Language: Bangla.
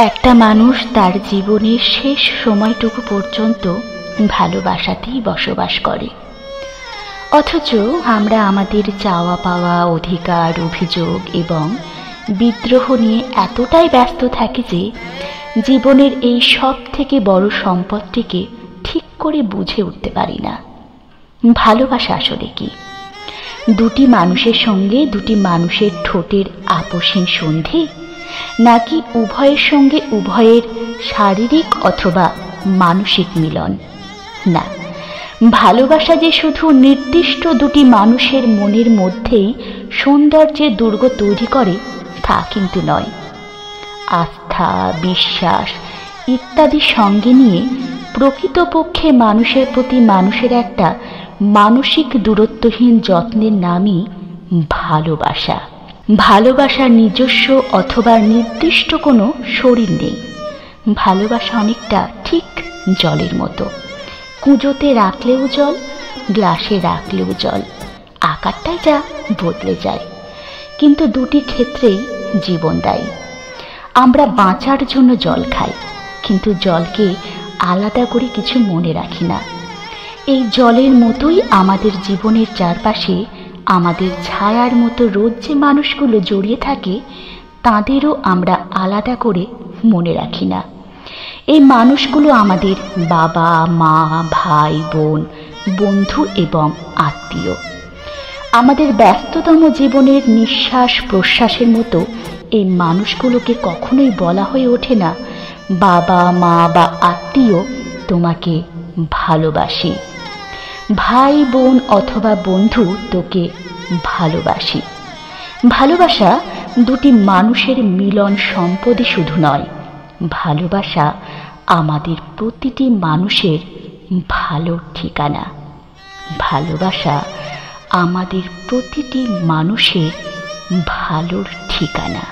একটা মানুষ তার জীবনের শেষ সময়টুকু পর্যন্ত ভালোবাসাতেই বসবাস করে, অথচ আমরা আমাদের চাওয়া পাওয়া, অধিকার, অভিযোগ এবং বিদ্রোহ নিয়ে এতটাই ব্যস্ত থাকি যে জীবনের এই সব থেকে বড় সম্পদটিকে ঠিক করে বুঝে উঠতে পারি না। ভালোবাসা আসলে কি? দুটি মানুষের সঙ্গে দুটি মানুষের ঠোঁটের আপসহীন সন্ধি, নাকি উভয়ের সঙ্গে উভয়ের শারীরিক অথবা মানসিক মিলন? না, ভালোবাসা যে শুধু নির্দিষ্ট দুটি মানুষের মনের মধ্যেই সৌন্দর্যের দুর্গ তৈরি করে তা কিন্তু নয়। আস্থা, বিশ্বাস ইত্যাদি সঙ্গে নিয়ে প্রকৃতপক্ষে মানুষের প্রতি মানুষের একটা মানসিক দূরত্বহীন যত্নের নামই ভালোবাসা। ভালোবাসার নিজস্ব অথবা নির্দিষ্ট কোনো শরীর নেই। ভালোবাসা অনেকটা ঠিক জলের মতো, কুঁজোতে রাখলেও জল, গ্লাসে রাখলেও জল, আকারটাই যা বদলে যায়, কিন্তু দুটি ক্ষেত্রেই জীবন দায়ী। আমরা বাঁচার জন্য জল খাই, কিন্তু জলকে আলাদা করে কিছু মনে রাখি না। এই জলের মতোই আমাদের জীবনের চারপাশে আমাদের ছায়ার মতো রোজ যে মানুষগুলো জড়িয়ে থাকে তাদেরও আমরা আলাদা করে মনে রাখি না। এই মানুষগুলো আমাদের বাবা, মা, ভাই, বোন, বন্ধু এবং আত্মীয়। আমাদের ব্যস্ততম জীবনের নিঃশ্বাস প্রশ্বাসের মতো এই মানুষগুলোকে কখনোই বলা হয়ে ওঠে না, বাবা, মা বা আত্মীয় তোমাকে ভালোবাসি, ভাই, বোন অথবা বন্ধু তোকে ভালোবাসি। ভালোবাসা দুটি মানুষের মিলন সম্পদই শুধু নয়, ভালোবাসা আমাদের প্রতিটি মানুষের ভালো ঠিকানা। ভালোবাসা আমাদের প্রতিটি মানুষের ভালোর ঠিকানা।